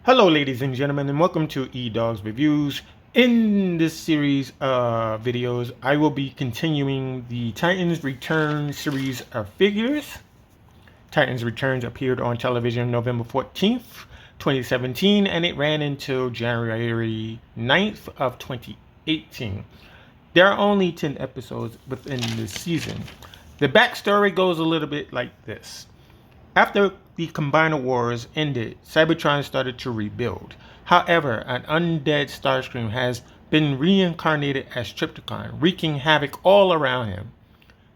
Hello ladies and gentlemen, and welcome to Edoggz Reviews. In this series of videos, I will be continuing the Titans Return series of figures. Titans Returns appeared on television November 14th, 2017, and it ran until January 9th of 2018. There are only 10 episodes within this season. The backstory goes a little bit like this. After the Combiner Wars ended, Cybertron started to rebuild. However, an undead Starscream has been reincarnated as Trypticon, wreaking havoc all around him.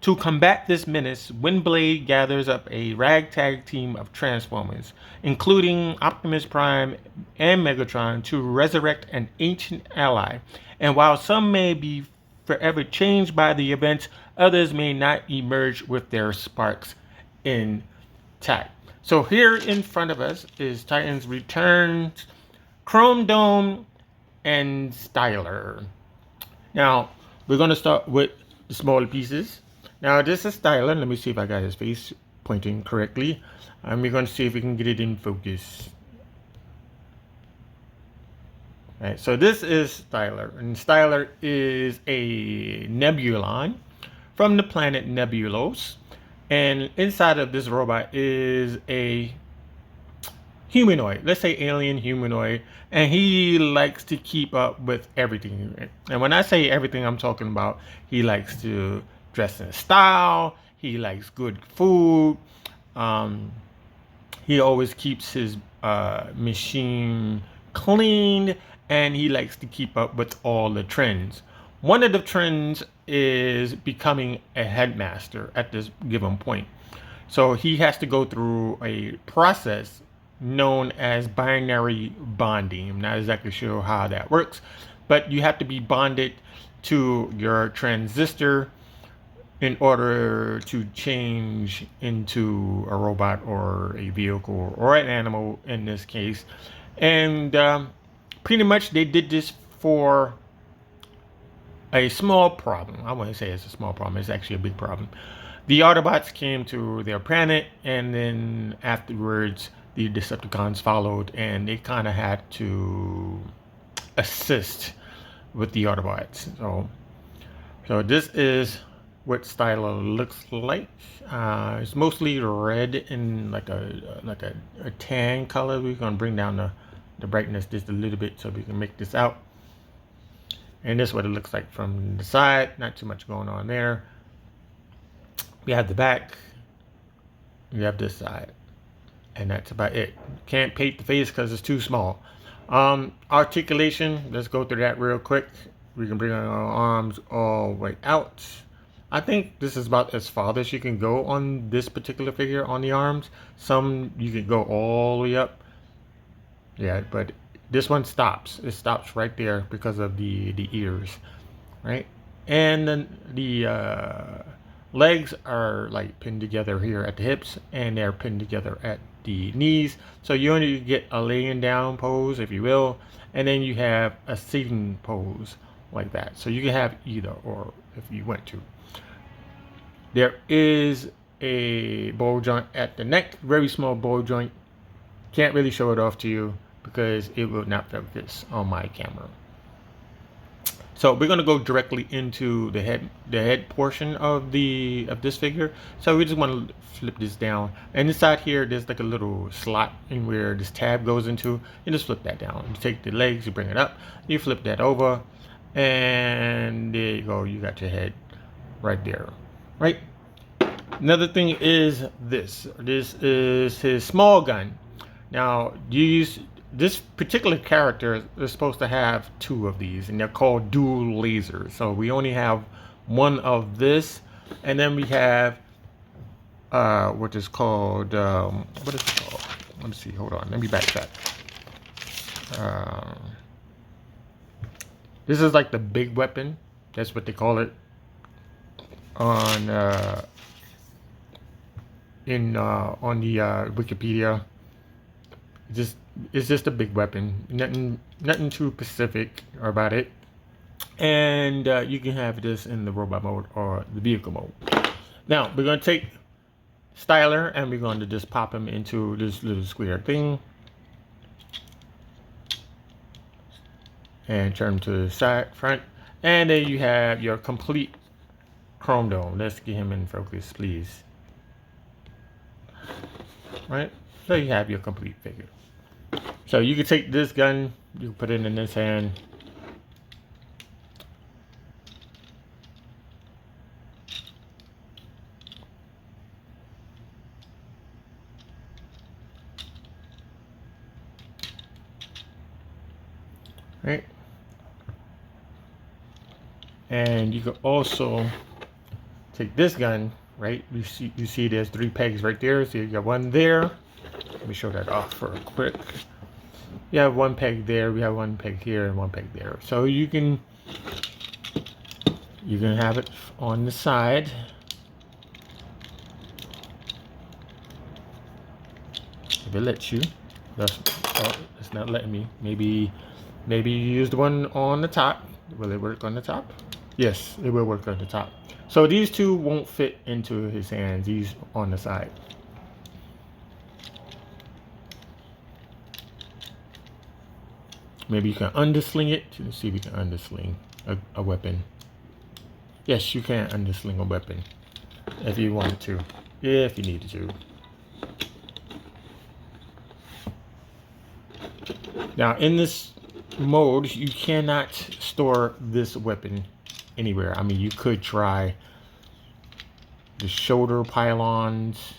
To combat this menace, Windblade gathers up a ragtag team of Transformers, including Optimus Prime and Megatron, to resurrect an ancient ally. And while some may be forever changed by the events, others may not emerge with their sparks intact. So here in front of us is Titans Returns, Chromedome, and Stylor. Now, we're going to start with the smaller pieces. Now, this is Stylor. Let me see if I got his face pointing correctly. And we're going to see if we can get it in focus. All right, so this is Stylor. And Stylor is a Nebulon from the planet Nebulos. And inside of this robot is a humanoid, let's say alien humanoid, and he likes to keep up with everything. And when I say everything, I'm talking about he likes to dress in style, he likes good food, he always keeps his machine cleaned, and he likes to keep up with all the trends. One of the trends is becoming a headmaster at this given point. So he has to go through a process known as binary bonding. I'm not exactly sure how that works, but you have to be bonded to your transistor in order to change into a robot or a vehicle or an animal in this case. And pretty much they did this for a small problem. I wouldn't say it's a small problem, it's actually a big problem. The Autobots came to their planet, and then afterwards the Decepticons followed, and they kind of had to assist with the Autobots. So this is what Stylor looks like. It's mostly red and like a tan color. We're gonna bring down the brightness just a little bit so we can make this out. And this is what it looks like from the side. Not too much going on there. We have the back. We have this side. And that's about it. Can't paint the face because it's too small. Articulation. Let's go through that real quick. We can bring our arms all the way out. I think this is about as far as you can go on this particular figure on the arms. Some you can go all the way up. Yeah, but this one stops. It stops right there because of the ears, right? And then the legs are like pinned together here at the hips, and they're pinned together at the knees. So you only get a laying down pose, if you will, and then you have a sitting pose like that. So you can have either or if you want to. There is a ball joint at the neck, very small ball joint. Can't really show it off to you because it will not focus on my camera. So we're gonna go directly into the head portion of this figure. So we just want to flip this down, and inside here there's like a little slot in where this tab goes into. You just flip that down. You take the legs, you bring it up, you flip that over, and there you go. You got your head right there, right? Another thing is this. This is his small gun. Now this particular character is supposed to have two of these, and they're called dual lasers. So we only have one of this, and then we have what is called what is it called? Let me see. Hold on. Let me backtrack. This is like the big weapon. That's what they call it on the Wikipedia. It's just a big weapon. Nothing too specific about it. And you can have this in the robot mode or the vehicle mode. Now we're gonna take Stylor and we're going to just pop him into this little square thing. and turn to the side, front, and then you have your complete Chromedome. Let's get him in focus, please. Right, so you have your complete figure. So you can take this gun, you can put it in this hand. Right, and you can also take this gun. Right, you see there's 3 pegs right there. So you got one there. Let me show that off for a quick. You have 1 peg there. We have 1 peg here and 1 peg there. So you can have it on the side. If it lets you. It's not letting me. Maybe you use the one on the top. Will it work on the top? Yes, it will work on the top. So these 2 won't fit into his hands. These on the side. Maybe you can undersling it. Let's see if we can undersling a weapon. Yes, you can undersling a weapon if you wanted to. If you needed to. Now in this mode, you cannot store this weapon anywhere. I mean, you could try the shoulder pylons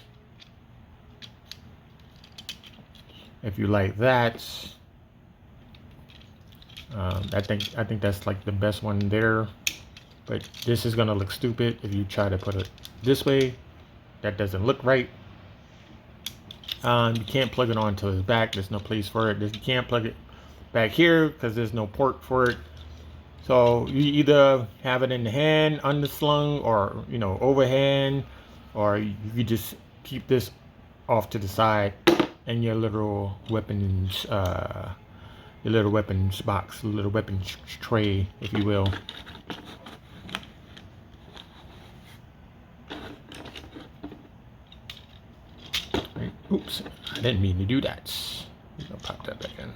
if you like that. I think that's like the best one there, but this is gonna look stupid if you try to put it this way. That doesn't look right. You can't plug it onto his back. There's no place for it. You can't plug it back here because there's no port for it. So you either have it in the hand, underslung, or overhand, or you just keep this off to the side in your little weapons, box, little weapons tray, if you will. Right. Oops, I didn't mean to do that. I'll pop that back in.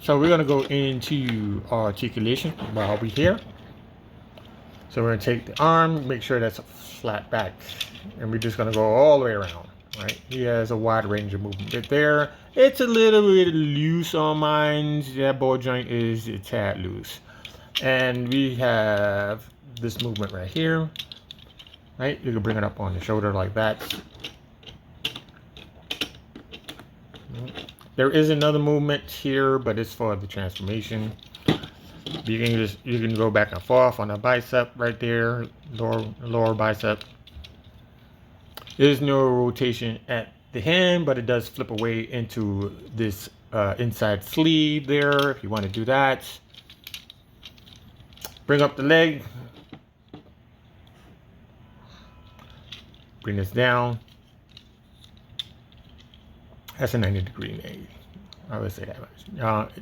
So we're gonna go into articulation while we're here. So we're gonna take the arm, make sure that's flat back, and we're just gonna go all the way around. Right, he has a wide range of movement right there. It's a little bit loose on mine. That ball joint is a tad loose, and we have this movement right here. Right, you can bring it up on the shoulder like that. There is another movement here, but it's for the transformation. You can go back and forth on the bicep right there, lower bicep. There's no rotation at the hand, but it does flip away into this inside sleeve there if you want to do that. Bring up the leg. Bring this down. That's a 90-degree leg. I would say that much.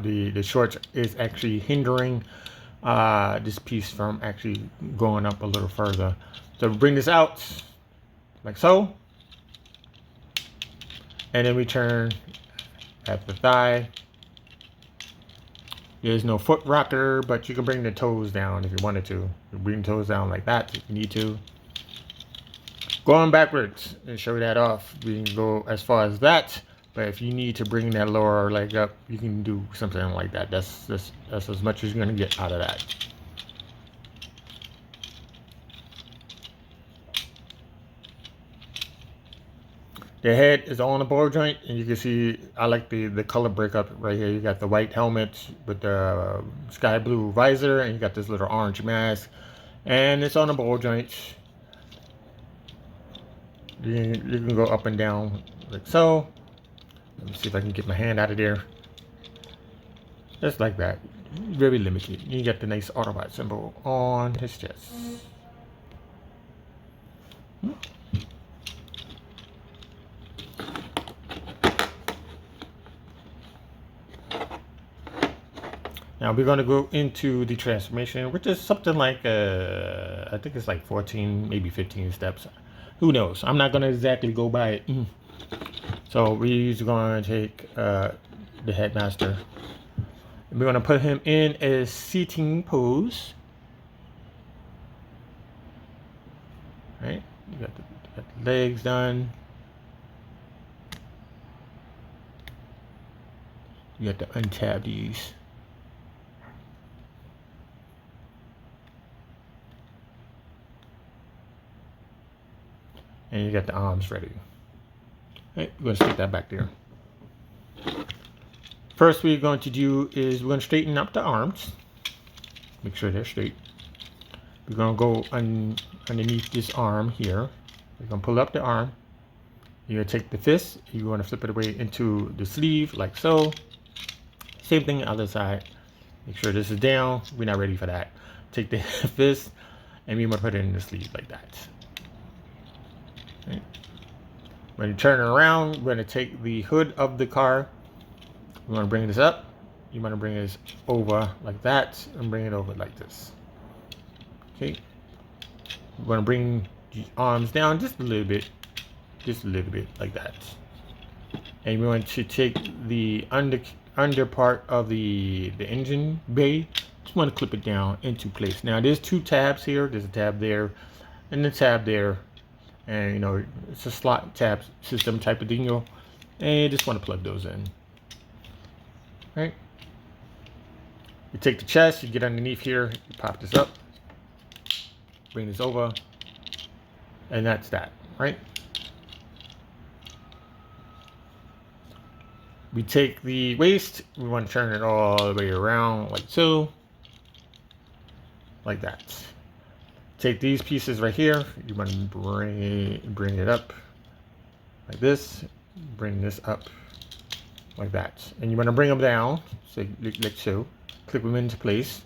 The shorts is actually hindering this piece from actually going up a little further. So bring this out like so, and then we turn at the thigh. There's no foot rocker, but you can bring the toes down if you wanted to. You bring the toes down like that if you need to. Going backwards and show that off, we can go as far as that. But if you need to bring that lower leg up, you can do something like that. That's as much as you're gonna get out of that. The head is on the ball joint, and you can see I like the color breakup right here. You got the white helmet with the sky blue visor, and you got this little orange mask, and it's on the ball joint. You can go up and down like so. Let me see if I can get my hand out of there. Just like that. Very limited. You get the nice Autobot symbol on his chest. Now we're going to go into the transformation, which is something like, I think it's like 14, maybe 15 steps. Who knows? I'm not going to exactly go by it. So we're going to take the headmaster. And we're going to put him in a seating pose. Right? You got the legs done. You have to untab these. And you got the arms ready. Right, we're going to stick that back there. First we're going to do is we're going to straighten up the arms. Make sure they're straight. We're going to go underneath this arm here. We're going to pull up the arm. You're going to take the fist. You're going to flip it away into the sleeve like so. Same thing the other side. Make sure this is down. We're not ready for that. Take the fist and we're going to put it in the sleeve like that. Right. When you turn it around, we're going to take the hood of the car. We want to bring this up. You want to bring this over like that and bring it over like this. Okay. We're going to bring the arms down just a little bit like that. And we want to take the under part of the engine bay. Just want to clip it down into place. Now there's two tabs here. There's a tab there and a tab there. And you know, it's a slot tab system type of dingo. And you just want to plug those in. Right? You take the chest, you get underneath here, you pop this up, bring this over, and that's that, right? We take the waist, we want to turn it all the way around like so, like that. Take these pieces right here, you want to bring it up like this, bring this up like that, and you want to bring them down, so like so, clip them into place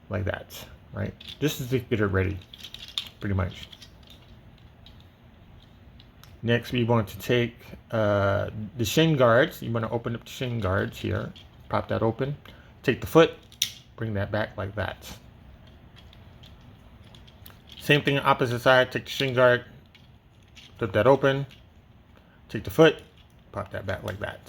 like that, right? Just to get it ready, pretty much. Next, we want to take the shin guards. You want to open up the shin guards here, pop that open, take the foot, bring that back like that. Same thing on the opposite side, take the shin guard, flip that open, take the foot, pop that back like that.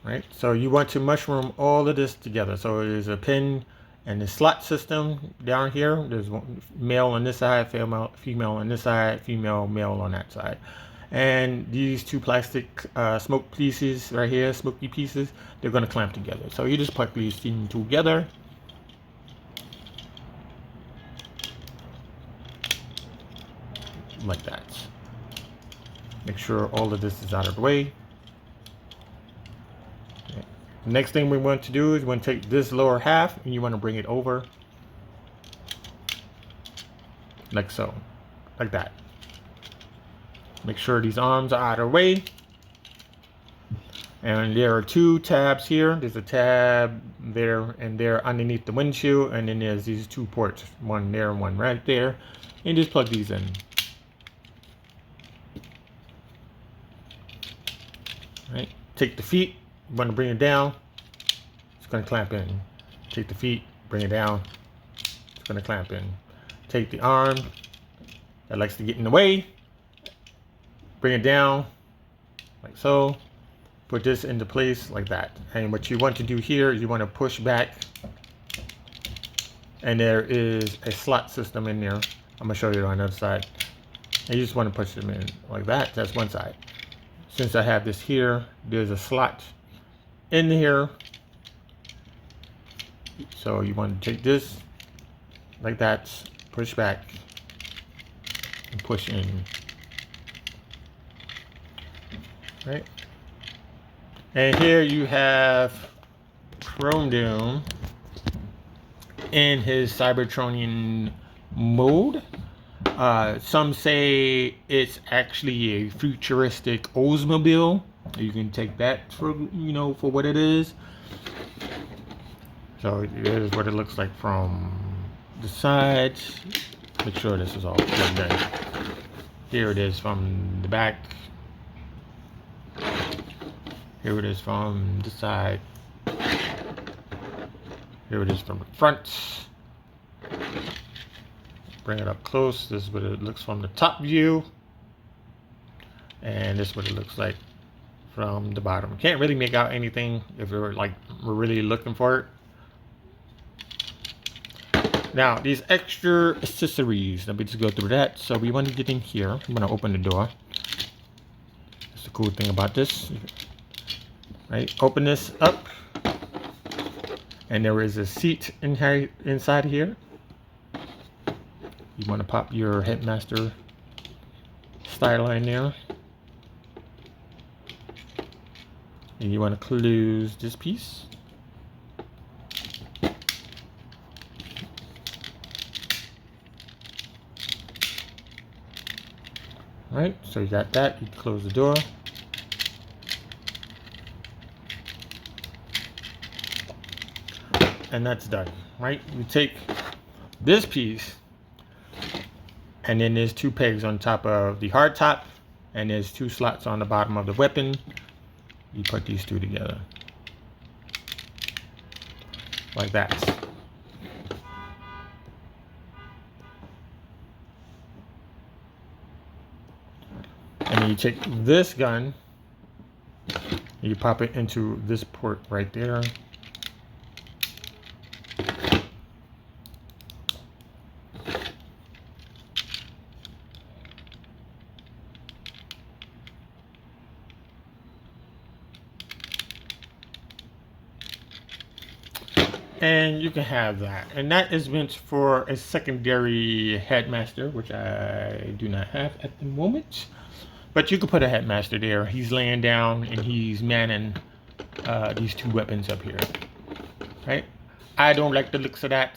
Right, so you want to mushroom all of this together. So there's a pin and the slot system down here. There's one male on this side, female on this side, female, male on that side. And these two plastic smoke pieces right here, smoky pieces, they're going to clamp together. So you just plug these things together. Like that. Make sure all of this is out of the way. Next thing we want to do is we want to take this lower half and you want to bring it over like so, like that. Make sure these arms are out of the way. And there are two tabs here. There's a tab there and there underneath the windshield, and then there's these two ports, one there and one right there. And just plug these in. Right. Take the feet. You want to bring it down, it's going to clamp in. Take the feet, bring it down, it's going to clamp in. Take the arm that likes to get in the way, bring it down like so. Put this into place like that. And what you want to do here is you want to push back, and there is a slot system in there. I'm going to show you on the other side. And you just want to push them in like that. That's one side. Since I have this here, there's a slot in here. So you want to take this like that, push back and push in. Right? And here you have Chromedome in his Cybertronian mode. Some say it's actually a futuristic Oldsmobile. You can take that for, you know, for what it is. So here's what it looks like from the side. Make sure this is all plugged in. Here it is from the back. Here it is from the side. Here it is from the front. Bring it up close. This is what it looks from the top view. And this is what it looks like from the bottom. Can't really make out anything if we're really looking for it. Now, these extra accessories, let me just go through that. So we want to get in here. I'm going to open the door. That's the cool thing about this. Right, open this up. And there is a seat inside here. You want to pop your Headmaster Stylor in there. And you want to close this piece. Right, so you got that. You close the door. And that's done, right? You take this piece, and then there's 2 pegs on top of the hard top, and there's 2 slots on the bottom of the weapon. You put these 2 together. Like that. And then you take this gun, and you pop it into this port right there. And you can have that. And that is meant for a secondary Headmaster, which I do not have at the moment. But you could put a Headmaster there. He's laying down and he's manning these 2 weapons up here. Right? I don't like the looks of that.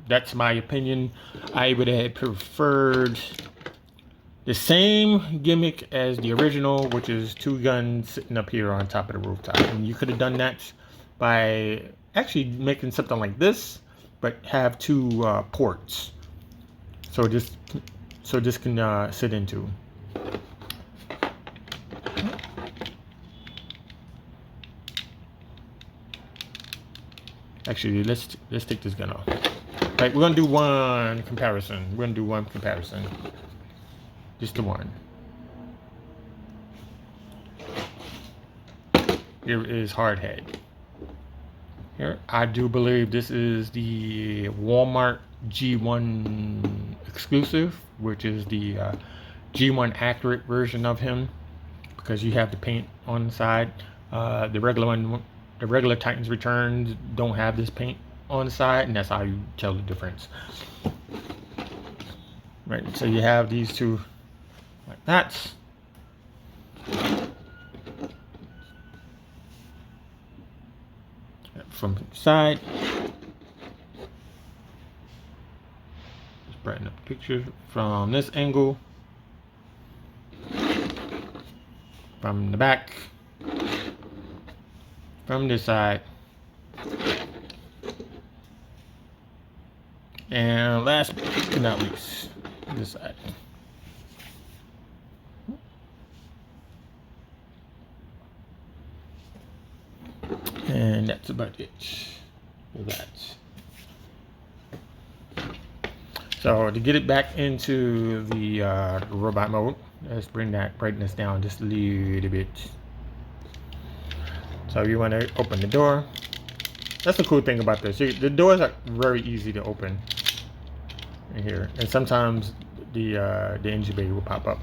That's my opinion. I would have preferred the same gimmick as the original, which is 2 guns sitting up here on top of the rooftop. And you could have done that by actually making something like this, but have 2 ports. So this can sit into. Actually, let's take this gun off. Right, we're gonna do one comparison. Just the one. Here is Hardhead. Here, I do believe this is the Walmart G1 exclusive, which is the G1 accurate version of him, because you have the paint on the side. The regular Titans Returns don't have this paint on the side, and that's how you tell the difference. Right, so you have these 2 like that. From the side. Just brighten up the picture from this angle. From the back. From this side. And last but not least, this side. And that's about it for that. So to get it back into the robot mode, let's bring that brightness down just a little bit. So you want to open the door. That's the cool thing about this. The doors are very easy to open in here, and sometimes the engine bay will pop up.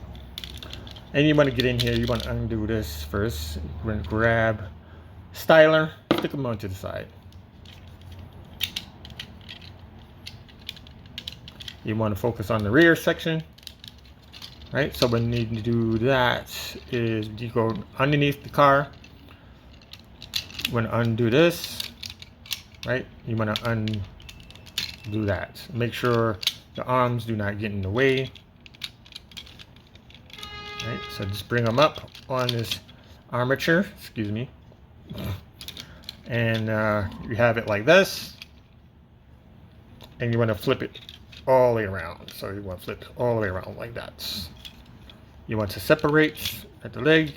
And you want to get in here. You want to undo this first. We're going to grab Stylor, stick them onto the side. You want to focus on the rear section, right? So what you need to do that is you go underneath the car. You want to undo this, right? You want to undo that. Make sure the arms do not get in the way. Right, so just bring them up on this armature, excuse me. And you have it like this. And you want to flip it all the way around. So you want to flip it all the way around like that. You want to separate at the leg.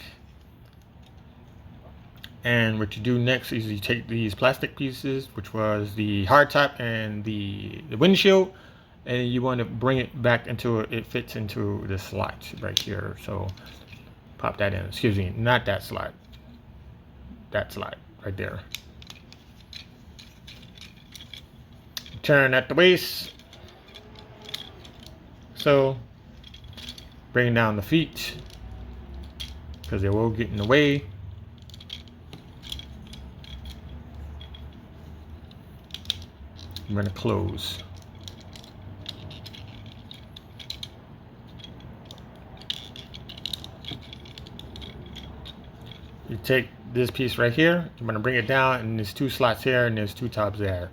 And what you do next is you take these plastic pieces, which was the hardtop and the windshield, and you want to bring it back into it fits into the slot right here. So Pop that in. Excuse me, not that slide. That slide right there. Turn at the waist. So bring down the feet because they will get in the way. I'm going to close. You take this piece right here, I'm going to bring it down, and there's 2 slots here and there's 2 tabs there.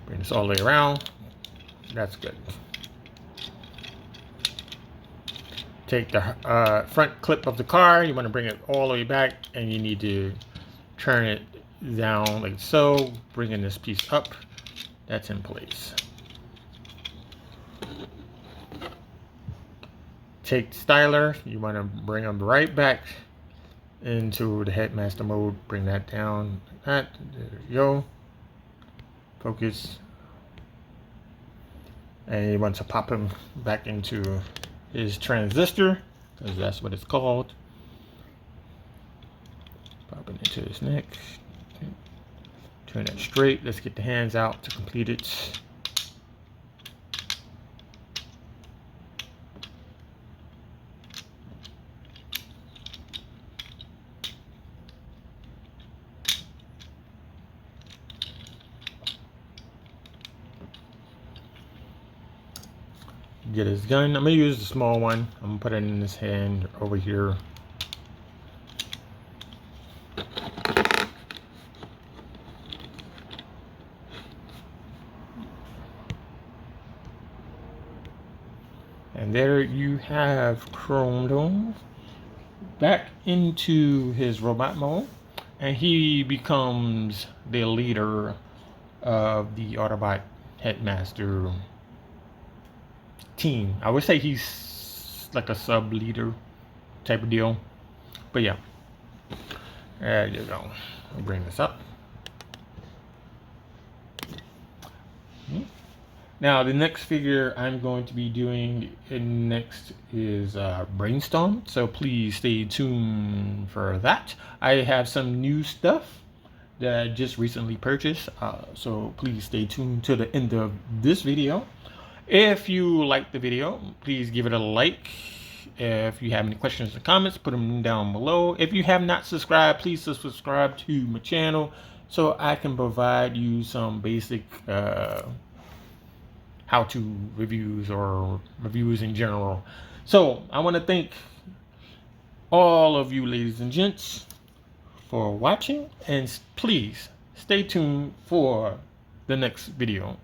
Bring this all the way around. That's good. Take the front clip of the car, you want to bring it all the way back, and you need to turn it down like so, bringing this piece up. That's in place. Take Stylor, you want to bring them right back into the headmaster mode. Bring that down like that. There you go. Focus. And you want to pop him back into his transistor, because that's what it's called. Pop it into his neck. Turn it straight. Let's get the hands out to complete it. Get his gun. I'm gonna use the small one. I'm gonna put it in his hand over here. And there you have Chromedome back into his robot mode, and he becomes the leader of the Autobot headmaster team. I would say he's like a sub leader type of deal, but yeah, there you go. I'll bring this up. Now the next figure I'm going to be doing next is Brainstorm, so please stay tuned for that. I have some new stuff that I just recently purchased, so please stay tuned to the end of this video. If you like the video, please give it a like. If you have any questions or comments, put them down below. If you have not subscribed, please subscribe to my channel so I can provide you some basic how-to reviews or reviews in general. So I want to thank all of you ladies and gents for watching, and please stay tuned for the next video.